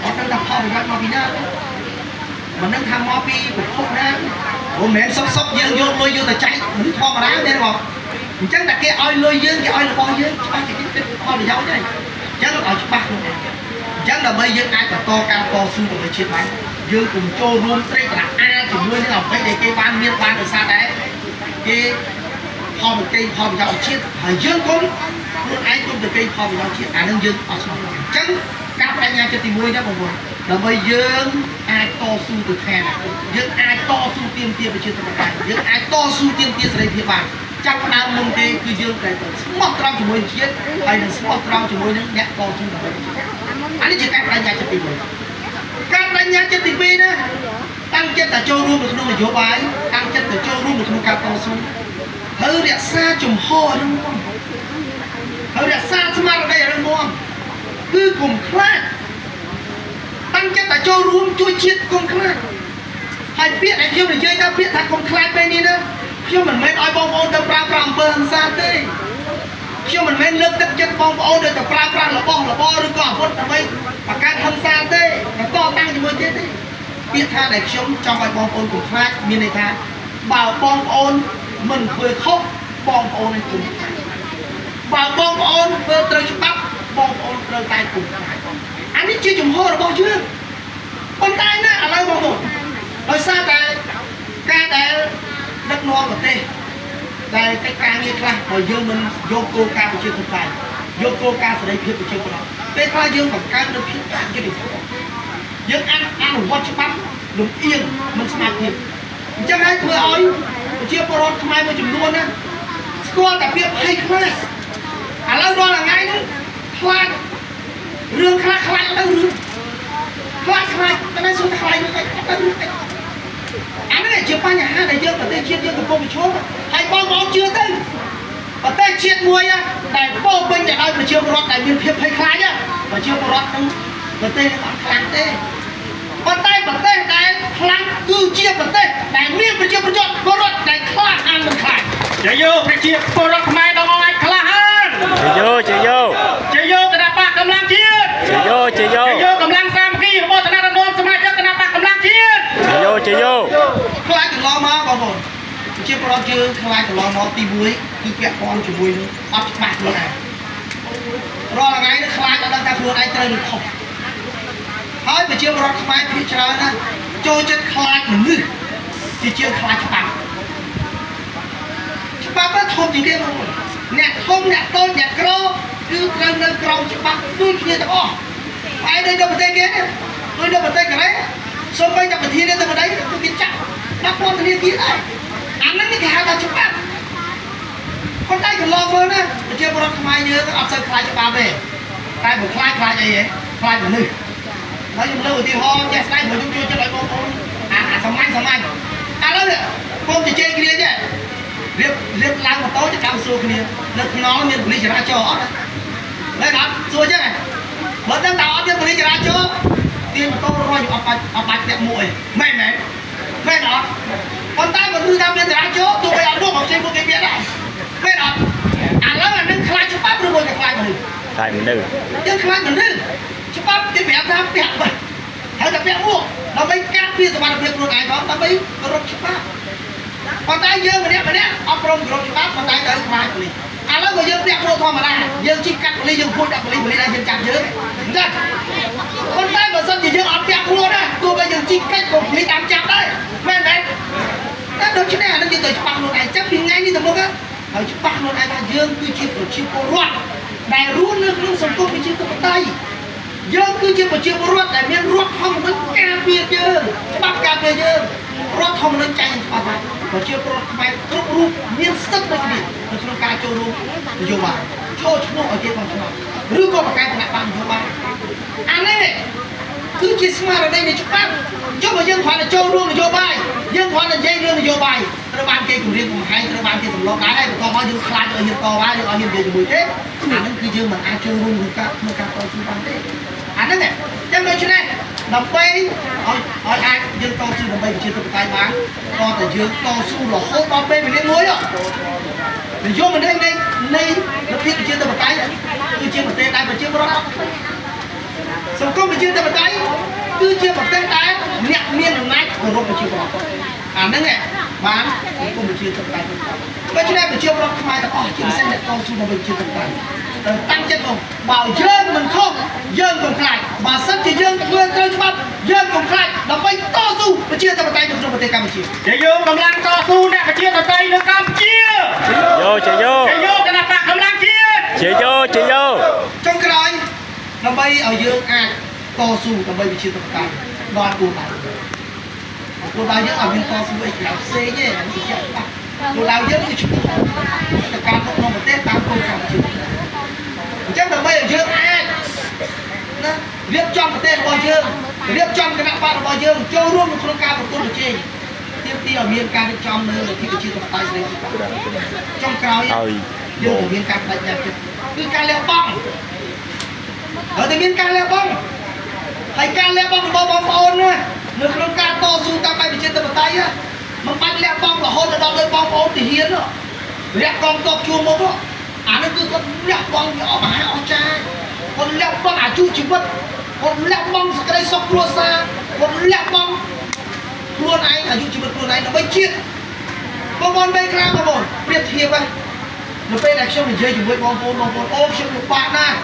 S1: អត់ដឹងថាផលប្រយោជន៍មកពីណាមិនដឹងថាមកពីប្រភពណាមិនមែនសុកយើងយកលុយយកទៅចែកមិនធម្មតាទេបងអញ្ចឹងតែគេឲ្យលុយយើងគេឲ្យរបស់យើងច្បាស់ជាគេគិតផលប្រយោជន៍ទេអញ្ចឹងឲ្យច្បាស់ខ្លួនឯងអញ្ចឹងដើម្បីយើងអាចបន្តការតស៊ូដើម្បីជាតិបានយើងកុំចូលរួមត្រេកតាអាជាមួយនឹងអ្វីដែលគេបានមានបានដោយសារតែគេផលប្រកេផលប្រយោជន៍ជាតិហើយយើងកុំខ្លួនឯងកុំទៅគេផលប្រយោជន៍ជាតិអានឹងយើងអត់ស្មោះត្រង់អញ្ចឹងការបដិញ្ញាចិត្តទី1ណាបងប្អូនដើម្បីយើងអាចតស៊ូទៅខាងយើងអាចតស៊ូទាមទារប្រជាធិបតេយ្យយើងអាចតស៊ូទាមទារសេរីភាពបានចាប់ផ្ដើមមុនទេគឺយើងត្រូវស្មោះត្រង់ជាមួយជាតិហើយនឹងស្មោះត្រង់ជាមួយនឹងអ្នកតស៊ូដើម្បីអានេះជាការបដិញ្ញាចិត្តទី1ការបដិញ្ញាចិត្តទី2ណាតាំងចិត្តតែចូលរួមនៅក្នុងនយោបាយតាំងចិត្តទៅចូលរួមនៅក្នុងការតស៊ូហើយរក្សាជំហរនឹងហើយរក្សាស្មារតីរឹងមាំគឺកុំខ្លាចតាំងចិត្តតែចូលរួមជួយជាតិកុំខ្លាចហើយពាក្យដែលខ្ញុំនិយាយថាពាក្យថាកុំខ្លាចពេលនេះណាខ្ញុំមិនមែនឲ្យបងប្អូនទៅប្រើប្រាស់អំពើហិង្សាទេខ្ញុំមិនមែនលើកទឹកចិត្តបងប្អូនទៅប្រើប្រាស់របស់របរឬក៏អាវុធដើម្បីបង្កើតហិង្សាទេបន្តតាំងជាមួយទៀតទេពាក្យថាដែលខ្ញុំចង់ឲ្យបងប្អូនកុំខ្លាចមានន័យថាបើបងប្អូនមិនធ្វើខុសបងប្អូននឹងគុំបើបងប្អូនធ្វើត្រូវច្បាប់បងប្អូនត្រូវតែគុំអានេះជាជំហររបស់យើងប៉ុន្តែណាឥឡូវបងប្អូនដោយសារតែការដែលដឹកនាំប្រទេសដែលកិច្ចការងារខ្លះបើយើងមិនយកគោលការណ៍ប្រជាធិបតេយ្យយកគោលការណ៍សេរីភាពប្រជាពលរដ្ឋពេលខ្លះយើងបង្កើននូវភាពអយុត្តិធម៌យើងអនុវត្តច្បាប់លំអៀងមិនស្មារតីអញ្ចឹងហើយធ្វើឲ្យប្រជាពលរដ្ឋខ្មែរមួយចំនួនណាស្គាល់តែភាពភ័យខ្លាចឥឡូវរាល់ថ្ងៃនេះខ្លាចរឿងខ្លះខ្លាចទៅរឿងខ្លាចតែសុំខ្លាចទៅអានេះជាបញ្ហាដែលយើងប្រទេសជាតិយើងកំពុងប្រឈមហើយបងប្អូនជឿទៅប្រទេសជាតិមួយដែលពោពេញទៅដោយប្រជាពលរដ្ឋដែលមានភាពភ័យខ្លាចប្រជាពលរដ្ឋនឹងប្រទេសអត់ខ្លាំងទេប៉ុន្តែប្រទេសដែលខ្លាំងគឺជាប្រទេសដែលមានប្រជាពលរដ្ឋដែលក្លាហានមិនខ្លាចជាយោប្រជាពលរដ្ឋខ្មែរដល់ឲ្យក្លាហានជាយោគណៈបកកម្លាំងជាតិជាយោកម្លាំងសាមគ្គីរបស់គណៈរដ្ឋមន្ត្រីសមាជិកគណៈបកកម្លាំងជាតិជាយោខ្លាចកន្លងមកបងប្អូនអ ទី1គឺពាក់ព័ន្ធជាមួយនឹងអត់ច្បាស់ខ្លួនឯងរាល់ថ្ងៃនេះខ្លាចអត់ដឹងថាខ្លួនឯងត្រូវឬខុសហើយប្រជាពលរដ្ឋខ្មែរភាគច្រើនណាចូលចិត្តខ្លាចមនុស្សជាជាងខ្លាចច្បាប់ទៅធំជាងគេមកអ្នកធំអ្នកតូចអ្នកក្រគឺត្រូវនៅក្រោមច្បាប់ដូចគ្នាទាំងអស់ហើយនៅប្រទេសគេនេះដូចនៅប្រទេសកូរ៉េសូម្បីតែប្រធាននាយកដ្ឋានគឺគេចាក់ដាក់ពន្ធនាគារដែរអាហ្នឹងគេហៅថាច្បាប់ប៉ុន្តែកន្លងមើលណាប្រជាពលរដ្ឋខ្មែរយើងអត់សូវខ្លាចច្បាប់ទេតែបើខ្លាចអីហ៎ខ្លាចមនុស្សហើយខ្ញុំលើកឧទាហរណ៍ចេះស្ដែងព្រោះខ្ញុំជួយចិត្តឲ្យបងប្អូនអាសាមញ្ញឥឡូវខ្ញុំជជែកគ្នាចេះរៀបឡើងម៉ូតូទៅកម្មសួរគ្នានៅខ្នងមានប៉ូលីសចរាចរណ៍អត់មែនអត់សួរចឹងបើដឹងតែអត់មានប៉ូលីសចរាចរណ៍ទាញម៉ូតូរយអត់បាច់ពាក់មួកអីមែនអត់ប៉ុន្តែបើគឺថាមានចរាចរណ៍ទោះបីអត់មួកមកចេញពួកគេពាក់ដែរមែនអត់ឥឡូវអានឹងខ្លាចច្បាប់ឬមួយក៏ខ្លាចមនុស្សយើងខ្លាចមនុស្សច្បាប់គេប្រាប់ថាពាក់បាត់ហើយតែពាក់មួកដើម្បីការពារសុវត្ថិភាពខ្លួនឯងផងដើម្បីគោរពច្បាប់ប៉ុន្តែយើងម្នាក់អត់ព្រមគោរពច្បាប់ប៉ុន្តែត្រូវខ្លាចប៉ូលីសឥឡូវបើយើងពាក់មួកធម្មតាយើងជិះកាត់ប៉ូលីសយើងពួតដាក់ប៉ូលីសដែរយើងចាប់យើងណាប៉ុន្តែបើសិនជាយើងអត់ពាក់មួកណាទោះបីយើងជិះកាច់ក៏ប៉ូលីសតាមចាប់ដែរមែនតែដូច្នេះអានឹងយើងត្រូវច្បាស់ខ្លួនឯងចាប់ពីថ្ងៃនេះទៅមុខហើយច្បាស់ខ្លួនឯងថាយើងគឺជាប្រជាពលរដ្ឋដែលរស់នៅក្នុងសង្គមប្រជាធិបតេយ្យយើងគឺជាប្រជាពលរដ្ឋដែលមានរដ្ឋធម្មនុញ្ញការពារយើងច្បាប់ការពារយើងរដ្ឋធម្មនុញ្ញចែងច្បាស់ថាប្រជាពលរដ្ឋខ្មែរគ្រប់រូបមានសិទ្ធិដូចគ្នានៅក្នុងការចូលរួមនយោបាយចូលឈ្មោះឲ្យគេផងឆ្នោតឬក៏បង្កើតគណៈបកនយោបាយអានេះគឺជាស្មារតីនៃច្បាប់ចុះបើយើងគ្រាន់តែចូលរួមនយោបាយយើងគ្រាន់តែនិយាយរឿងនយោបាយត្រូវបានគេគម្រាមកំហែងត្រូវបានគេសម្លុតដែរហើយបន្ទាប់មកយើងខ្លាចឲ្យហ៊ានតវ៉ាយើងឲ្យហ៊ាននិយាយជាមួយទេអានឹងគឺយើងមិនអាចចូលរួមក្នុងការតស៊ូបានទេអាហ្នឹងចឹងដូច្នេះដើម្បីឲ្យអាចយើងតស៊ូដើម្បីប្រជាធិបតេយ្យបានក៏តែយើងតស៊ូរហូតដល់ពេលវេលាមួយនិយមនៃលទ្ធិប្រជាធិបតេយ្យគឺជាប្រទេសដែលប្រជាពលរដ្ឋសង្គមប្រជាធិបតេយ្យគឺជាប្រទេសដែលអ្នកមានអំណាចគោរពប្រជាពលរដ្ឋអាហ្នឹងបានសង្គមប្រជាធិបតេយ្យដូច្នេះប្រជាពលរដ្ឋខ្មែរទាំងអស់ជាពិសេសអ្នកតស៊ូដើម្បីប្រជាធិបតេយ្យតាំងចិត្តមកបើយើងមិនខុសយើងកុំខ្លាចបើសិនជាយើងធ្វើត្រូវច្បាប់យើងកុំខ្លាចដើម្បីតស៊ូប្រជាធិបតេយ្យនៅក្នុងប្រទេសកម្ពុជាយើងកម្លាំងតស៊ូអ្នកប្រជាធិបតេយ្យនៅកម្ពុជាយោគណៈបកកម្លាំងជាតិចុងក្រោយដើម្បីឲ្យយើងអាចតស៊ូដើម្បីប្រជាធិបតេយ្យដល់គោលដៅយើងឲ្យមានតស៊ូអីក្រៅផ្សេងទេអានេះជាក់ច្បាស់គោលដៅយើងគឺឈ្មោះទៅការក្នុងប្រទេសតាមគោលការណ៍ជាតិអញ្ចឹងដើម្បីឲ្យយើងអាចណារៀបចំប្រទេសរបស់យើងរៀបចំគណៈបករបស់យើងចូលរួមក្នុងការប្រកួតប្រជែងទាមទារឲ្យមានការរៀបចំនៅលទ្ធិប្រជាធិបតេយ្យសេរីចុងក្រោយយើងត្រូវមានការបដិញ្ញាចិត្តគឺការលះបង់ហើយតែមានការលះបង់ហើយការលះបង់របស់បងប្អូនណានៅក្នុងការតស៊ូតាមបែបប្រជាធិបតេយ្យមិនបាច់លះបង់រហូតដល់លើបងប្អូនទាហានលះកងទ័ពជួរមុខអានេះគឺគាត់លះបង់វាអស់មហាអស្ចារ្យគាត់លះបង់អាយុជីវិតគាត់លះបង់សេចក្តីសុខគ្រួសារគាត់លះបង់ខ្លួនឯងអាយុជីវិតខ្លួនឯងដើម្បីជាតិបងប្អូនបីខ្លះបងប្អូនប្រៀបធៀបនៅពេលដែលខ្ញុំនិយាយជាមួយបងប្អូនអូខ្ញុំលំបាកណាស់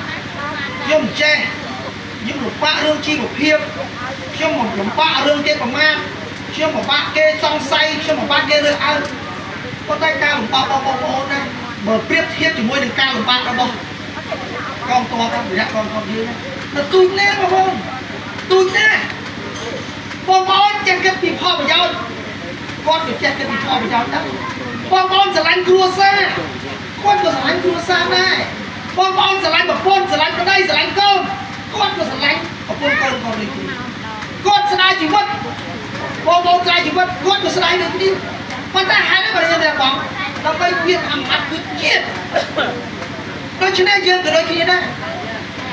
S1: ខ្ញុំចេះខ្ញុំលំបាករឿងជីវភាពខ្ញុំលំបាករឿងគេប្រមាថខ្ញុំពិបាកគេសង្ស័យខ្ញុំពិបាកគេរើសអើងប៉ុន្តែការលំបាករបស់បងប្អូនណាបើប្រៀបធៀបជាមួយនឹងការលំបាករបស់កងទ័ពរយៈកងទ័ពយើងទៅទូចណាស់បងប្អូនទូចណាស់បងប្អូនចេះគិតពីផលប្រយោជន៍គាត់ក៏ចេះគិតពីផលប្រយោជន៍ដែរបងប្អូនស្រឡាញ់គ្រួសារគាត់ក៏ស្រឡាញ់គ្រួសារដែរបងប្អូនស្រឡាញ់ប្រពន្ធស្រឡាញ់ប្តីស្រឡាញ់កូនគាត់ក៏ស្រឡាញ់ប្រពន្ធកូនគាត់ដូចគ្នាគាត់ស្ដាយជីវិតបងប្អូនស្ដាយជីវិតគាត់ក៏ស្ដាយដូចគ្នាប៉ុន្តែហេតុអីបើយើងតែបងដើម្បីមានអំណាចគឺជាតិដូច្នេះយើងក៏ដូចគ្នាដែរ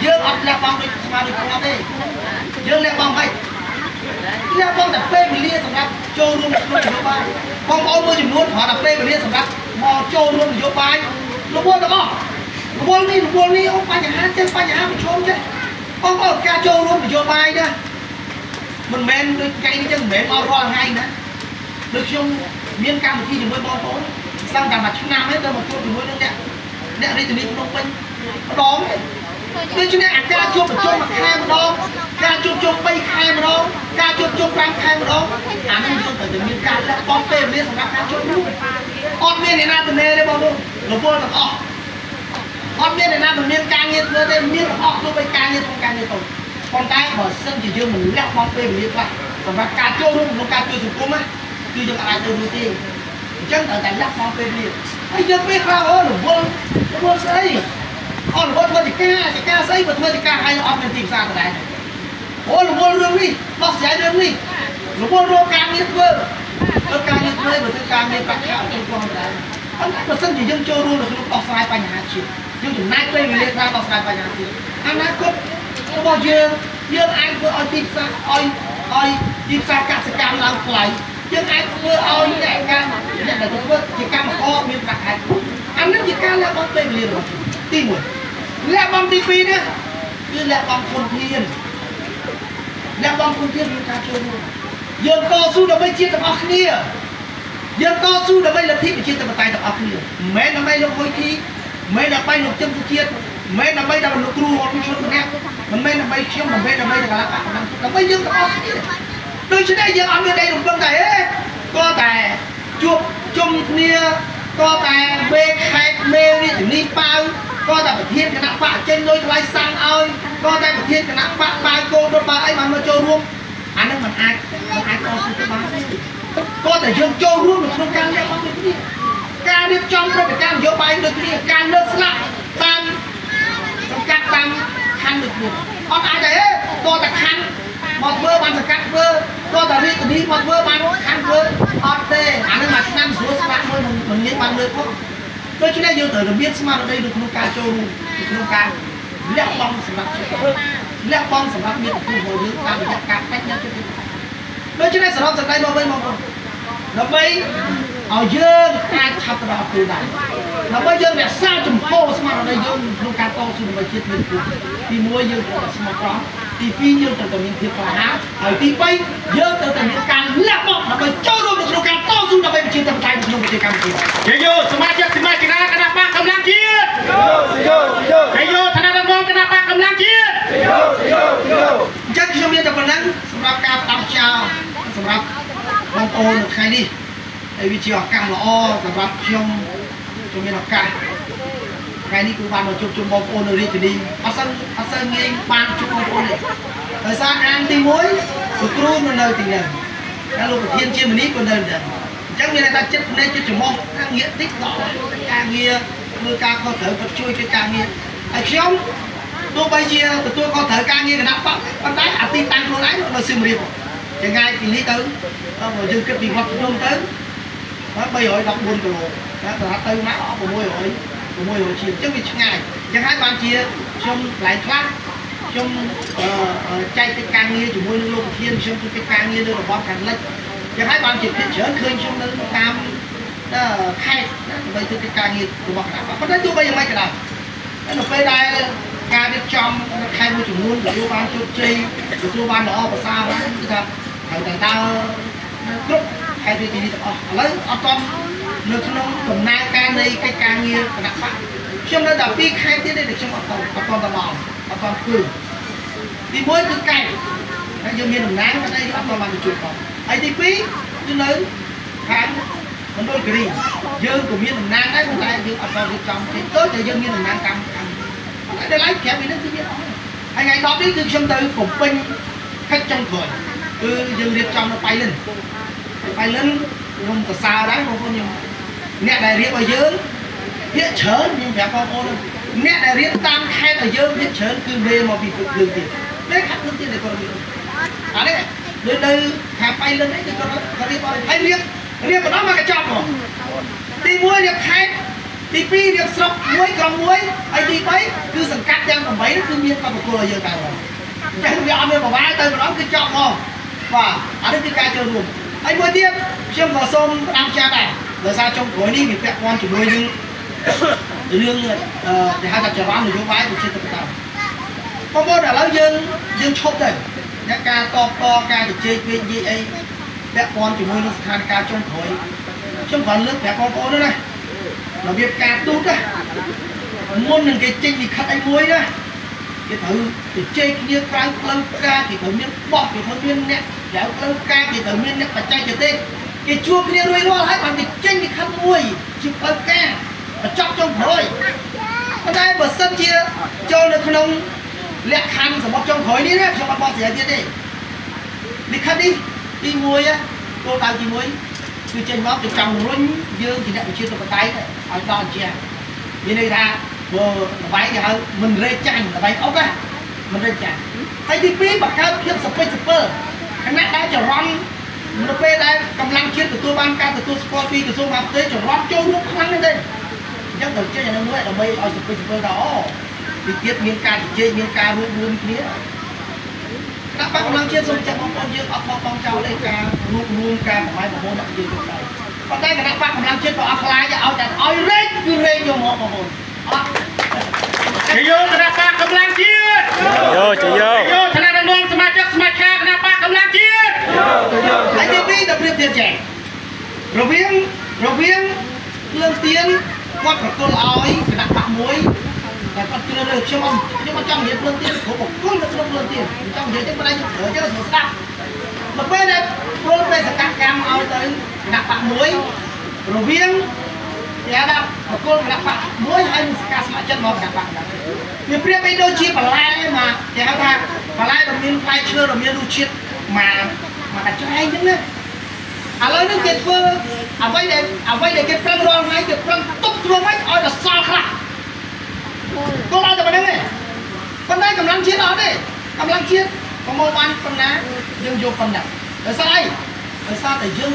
S1: យើងអត់លះបង់ដូចស្មារតីគាត់ទេយើងលះបង់ហើយលះបង់តែពេលវេលាសម្រាប់ចូលរួមក្នុងនយោបាយបងប្អូនមួយចំនួនគ្រាន់តែពេលវេលាសម្រាប់មកចូលរួមនយោបាយរវល់ទាំងអស់រវល់នេះអូបញ្ហាចេះបញ្ហាប្រឈមចេះបងប្អូនការចូលរួមនយោបាយណាមិនមែនដូចថ្ងៃនេះចឹងមិនមែនមករាល់ថ្ងៃណាដូចខ្ញុំមានកម្មវិធីជាមួយបងប្អូន sang cả mặt nam hết đâu mà chụp thì mới được nè đây từ đi cũng quanh đó đây cho nên ảnh ca chụp mà khai mà đó ca chụp bay khai mà đó ca chụp răng khai mà đó ảnh nó chụp từ miền ca là con tê liên sang ca chụp luôn con miền này na từ nè đây bao luôn nó vô là con miền này na từ miền ca như thế đây miền tôi bay ca như tôi con cái mà sân chỉ dương mình lép con tê liên qua và ca chụp luôn nó ca chụp sụp á chứ đừng ai từ đầu tiên chân ở tại lắp con tê liên ai giờ biết ra nó vô xây con vô thôi thì ca xây mà thôi thì ca hay ông nên tìm ra cái này ô nó vô lương đi nó sẽ lương đi nó vô lô càng như thưa nó càng như thưa mà càng như bạch hảo trong con này anh nói mà sân chỉ dân chơi luôn là nó tỏ sai bài nhà chị nhưng chúng nãy quay về ra tỏ sai bài nhà chị anh nói cốt nó bao giờ dương anh vừa oi tìm ra oi tìm ra cả sự cảm làm lại dương anh vừa oi nhẹ ca nhận là tôi chỉ ca mà co miếng bạch hại anh nói chỉ ca là con về liền rồi tin rồi lẹ bom tivi nữa như lẹ bom con thiên chúng ta chơi luôn dương co su đã bay chia tập óc kia dương co su đã bay là thiết chia tập tay tập óc kia mẹ nó bay nó khôi khí mẹ nó bay nó chân su chia mẹ nó bay nó cru hoặc nó chôn nè mình mẹ nó bay chiếm mình mẹ nó bay là cả nó bay dương tập óc kia đôi khi đây dương ở bên đây đúng không thầy có tài chuột chung kia có tài bê khai mê điถึงนี่เป้าก็แต่ประเทศคณะปะเจนโดยไล่สั่งเอาก็แต่ประเทศคณะปะปายโกโดนปะไอ้มันมาโจรวมอันนั้นมันอายก็สุดท้ายก็แต่ยังโจรวมในการเรียกความเป็นที่การเรียกจอมเป็นการโยบายโดยที่การเลิกสละตามการตามคันหนึ่งออนไลน์แต่ก็แต่คันหมดเบอร์มันสกัดเบอร์ก็แต่รีบนี้หมดเบอร์มันคันเบอร์ออนเต้อันนั้นมันนั่งสวยสละมันเงี้ยมันเลยเพราะโดยที่ได้ยังแต่เราเบี้ยสมาร์ทได้ดูโครงการโจมโครงการเลี้ยงบอลสำหรับเลี้ยงบอลสำหรับมีแต่ผู้บริหารการบริหารการแข่งขันโดยที่ได้สำหรับจากได้เราไม่มองเราไม่เอาเยอะการทำตลาดตัวใดเราไม่เยอะแบบสร้างจุ่มโพสมาร์ทได้เยอะโครงการโตสุดไปคิดเป็นตัวที่มัวเยอะแต่สมองร้อนที่พี่เยอะแต่มีเพียงพอหาเอาที่ไปเยอะแต่มีการเลี้ยงบอลเราไปโจมโครงการโตสุดเราไปเชื่อทำใจในโครงการเกี่ยวโยสมาชิกคณะปะกำลังเกียรติโยธนาดำรงคณะปะกำลังเกียรติจัดช่วงนี้แต่วันนั้นสำหรับการตามชาวสำหรับบางโอนใครนี่ไอวิจิออกการละอ้อสำหรับช่วงนี้ออกการใครนี่คือบ้านเราจุ่มบางโอนเลยทีนี้อาศัยเงี้ยบ้านจุ่มบางโอนเลยแต่สร้างอันตีมวยสุดรุ่นมันเลยทีนี้แล้วลูกเทียนเชี่ยมันนี้ก็เดินchẳng như này ta chết nên chết chủng mong ta nghĩa tích đó ca nghĩa người ca có thể vật chui cái ca nghĩa ở trong tôi bây giờ tôi có thể ca nghĩa cái nắp bắt đáy à tin tăng luôn đấy nó xìm riêng chẳng ai thì lý tới rồi dừng cái việc vật luôn tới đó bây giờ đọc buồn của đó là tư má họ của môi hội chiều chứ vì ngày chẳng hai bạn chia trong lại thoát trong chạy cái ca nghĩa chủ môi luôn thiên trong cái ca nghĩa đưa vào bom càng lệch chẳng hai bạn chỉ biết chở khơi trong nơi tam khai bây giờ cái ca nghiệp của bọn họ bắt đầu bây giờ mấy cái nào nó về đây ca biết trong khai môi trường luôn của ban chốt chi của ban đó và sao đó cái thằng ta group hay đi tập lấy ở trong nước nó cùng nai ca này cái ca nghiệp của đặc pháp trong đó đầu tiên khai tiến đây được trong ở con tầm mòn ở con cừu đi mới cứ cày nó dùng miền nắng ở đây bắt đầu làm được chuột còn ai đi phí như lớn kháng mình đôi cái gì dương của miền Nam Nam đấy không phải dương ở trong trong thì tốt thì dương miền Nam Nam để lấy kẹp bị nó thứ nhất anh ngày đó biết dương xâm tư cùng pin khách trong thời cứ dương liệt trong nó bay lên không có sao đấy không có nhiều nè đại riết ở dưới hiện chớn nhưng phải con ô nè đại riết tam khai ở dưới hiện chớn cứ về mà bị cực lương tiền đấy khách lương tiền này còn nhiều à đấy lên đây thả bay lên đấy thì có đi bao hay riêng của nó mà cái chọc rồi đi mua được hai đi pi được sọc muối còn muối ai đi mấy cứ sừng cắt đem còn mấy nó cứ miên tao một cô giờ tao rồi chẳng bị ông mà vãi tay mà nó cứ chọc không và ở đây cái ca chơi luôn anh mới tiếp xem vào sông đang cha này rồi ra trong khối đi mình vẹn con chỉ nuôi nhưng lương để hai tập chờ bán được vãi được trên tập tàu con bố đã lấy dương chốt rồi các ca to ca được chơi bên gì ấy vẹn con chỉ nuôi nó thành ca trong khối trong phần nước vẹn con nữa này របៀបការទូតណាមុននឹងគេចេញលិខិតអីមួយណាគេត្រូវទៅជែកគ្នាក្រៅផ្លូវការគេត្រូវមានបោះគេត្រូវមានអ្នកក្រៅផ្លូវការគេត្រូវមានអ្នកបច្ចេកទេសគេជួបគ្នារួចរាល់ហើយបានគេចេញលិខិតមួយជាផ្លូវការបញ្ចប់ចុងក្រោយប៉ុន្តែបើសិនជាចូលនៅក្នុងលក្ខខណ្ឌសម្រាប់ចុងក្រោយនេះណាខ្ញុំអត់បកស្រាយទៀតទេលិខិតនេះទី1គោលដៅទី1គឺចេញមកទៅចង់រុញយើងជាអ្នកវិជាធិបតេយ្យឲ្យដល់អញ្ចឹងមានន័យថាបើល្បែងគេហៅមិនរេចាញ់ល្បែងអុកណាមិនរេចាញ់ហើយទី2បង្កើតភាពសពេចសពើខណៈដែលចរន្តនៅពេលដែលកម្លាំងជាតិទទួលបានការទទួលស្គាល់ពីក្រសួងមហាផ្ទៃចរន្តចូលរួមខ្លាំងណាស់ទេអញ្ចឹងត្រូវចេញអានោះមួយដើម្បីឲ្យសពេចសពើថាអូទីទៀតមានការជជែកមានការរួមគ្នាដាក់បាក់កម្លាំងជាតិសូមចាត់បងប្អូនយើងអត់បោះចោលទេការរួមការប្រម៉ែប្រមូលដាក់យើងទៅដែរប៉ុន្តែគណៈបាក់កម្លាំងជាតិក៏អត់ខ្លាចឲ្យតែឲ្យរែកគឺរែកយកមកបងប្អូនអត់
S2: ជយោគណៈបកកម្លាំងជាតិ
S3: ជយោ
S2: ថ្នាក់ដឹកនាំសមាជិកសមាជិកគណៈបកកម្លាំងជាតិ
S1: ហើយទី2ទៅព្រៀបធៀបចែករវាងភ្លើងទៀនគាត់ប្រគល់ឲ្យគណៈបកមួយតែគាត់ជ្រើសរើសខ្ញុំអត់ចង់និយាយភ្លើងទៀនព្រោះប្រគល់នៅក្នុងភ្លើងទៀនចង់និយាយចឹងមិនដែរខ្ញុំត្រូវចេះស្ដាប់ដល់ពេលដែលព្រោះពេលសកម្មឲ្យទៅគណៈបកមួយរវាងគេថាប្រគល់គណៈបកមួយហើយនឹងសកម្មស្ម័គ្រចិត្តមកគណៈបកហ្នឹងវាប្រៀបបីដូចជាបន្លែមកគេហៅថាបន្លែដែលមានផ្លែឈើដែលមានរសជាតិមកកាច់ច្រែងចឹងណាឥឡូវនេះគេធ្វើអ្វីដែលគេប្រឹងរាល់ថ្ងៃគេប្រឹងទប់ធ្វើម៉េចឲ្យតែសល់ខ្លះគោលដៅតែប៉ុណ្្នឹងទេប៉ុន្តែកម្លាំងជាតិអត់ទេកម្លាំងជាតិប្រមូលបានប៉ុណ្ណាយើងយកប៉ុណ្ណឹងដោយសារអីដោយសារតែយើង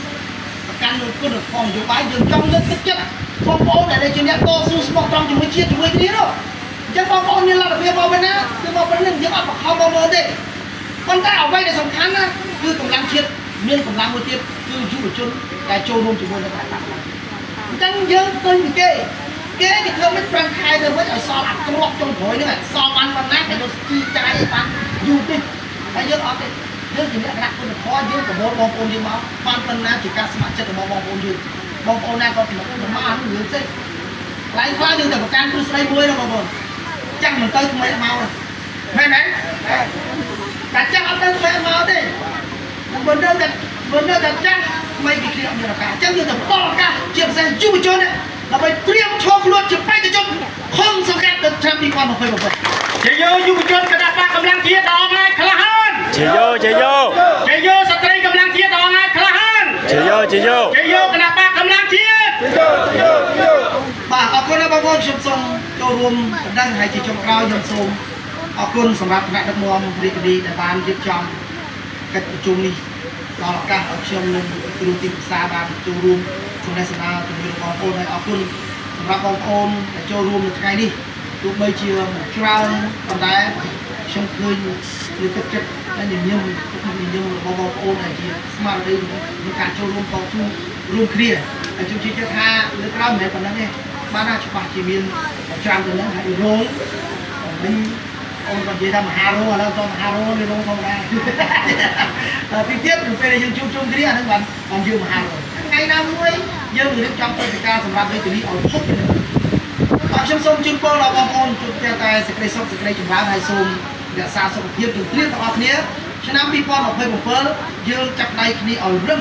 S1: ប្រកាន់នូវគុណធម៌នយោបាយយើងចង់លើកទឹកចិត្តបងប្អូនដែលជាអ្នកតស៊ូស្មោះត្រង់ជាមួយជាតិជាមួយគ្នានោះអញ្ចឹងបងប្អូនមានលទ្ធភាពមកវិញណាគឺមកប៉ុណ្្នឹងយើងអត់បង្ខំបងប្អូនទេប៉ុន្តែអ្វីដែលសំខាន់ណាគឺកម្លាំងជាតិមានកម្លាំងមួយទៀតគឺយុវជនដែលចូលរួមជាមួយនឹងការដាក់អញ្ចឹងយើងឃើញពីគេធ្វើមិនប្រាំងខែទៅវិញឲ្យសល់អាក្របចុងក្រោយហ្នឹងសល់បានប៉ុណ្ណាគេទៅជីចាយបានយូរតិចហើយយើងអត់ទេយើងជាអ្នកគណៈគុណធម៌យើងប្រមូលបងប្អូនយើងមកបានប៉ុណ្ណាជាការស្ម័គ្រចិត្តរបស់បងប្អូនយើងបងប្អូនណាក៏មិនមកអានោះរឿងផ្សេងខ្លាំងខ្លាំងយើងទៅប្រកាន់ទ្រឹស្ដីមួយណាបងប្អូនចាំមិនទៅថ្មីមកមែនទេតែចាំអត់ទៅថ្មីមកទេមិននៅតែចាំថ្មីពីគ្រាអន្តរការអញ្ចឹងយើងទៅបន្តឱកាសជាពិសេសយុវជនដើម្បីត្រៀមឈរខ្លួនជាបេក្ខជនខំសង្កាត់ទៅឆ្នាំ2027
S2: ជយោយុវជនគណៈបកកម្លាំងជាតិដ៏ងាយក្លាហាន
S3: ជយោ
S2: ស្ត្រីកម្លាំងជាតិដ៏ងាយក្លាហាន
S3: ជយោ
S2: គណៈបកកម្លាំងជាតិ
S1: បាទអរគុណបងប្អូនខ្ញុំសូមចូលរួមបណ្ដឹងហើយជាចុងក្រោយខ្ញុំសូមអរគុណសម្រាប់គណៈដឹកនាំរាជធានីដែលបានរៀបចំកិច្ចប្រជុំនេះដល់ឱកាសឲ្យខ្ញុំនិងគ្រូទីពឹក្សាបានចូលរួមសម្ដែងសម្ដារជាមួយបងប្អូនហើយអរគុណសម្រាប់បងប្អូនដែលចូលរួមនៅថ្ងៃនេះទោះបីជាច្រើនប៉ុន្តែខ្ញុំឃើញលើទឹកចិត្តដែលញញឹមរបស់បងប្អូនដែលជាស្មារតីក្នុងការចូលរួមតស៊ូរួមគ្នាហើយខ្ញុំជឿថាលើក្រោយមិនមែនប៉ុណ្ណឹងទេបានថាច្បាស់ជាមានច្រើនទៅនឹងហើយរងវិញអូនក៏និយាយថាមហារោឥឡូវទៅមហារោនេះរងធម្មតាទីទៀតពេលដែលយើងជួបជុំគ្នាអានឹងបានយើងមហារោថ្ងៃណាមួយយើងរៀបចំព្រឹត្តិការណ៍សម្រាប់រាជធានីឲ្យផុតទៅបាទខ្ញុំសូមជូនពរដល់បងប្អូនជួបតែសេចក្តីសុខសេចក្តីចម្រើនហើយសូមរក្សាសុខភាពទាំងគ្នាទាំងអស់គ្នាឆ្នាំ2027យើងចាប់ដៃគ្នាឲ្យរឹង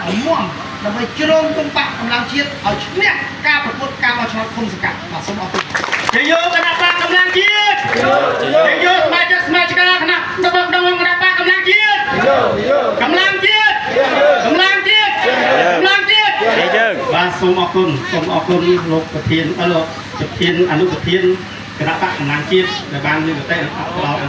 S1: ឲ្យមាំដើម្បីជ្រងទម្បាក់កម្លាំងជាតិឲ្យឈ្នះការប្រកួតការបោះឆ្នោតឃុំសង្កាត់បាទសូមអរគុណ
S2: ជយោគណៈបកកម្លាំងជាតិជយោសមាជិកគណៈដឹកនាំគណៈបកកម្លាំងជាតិកម្លាំងជាតិបាទសូមអរគុណលោកប្រធានលោកអនុប្រធានគណៈបកកម្លាំងជាតិដែលបានលើកតេផ្ដល់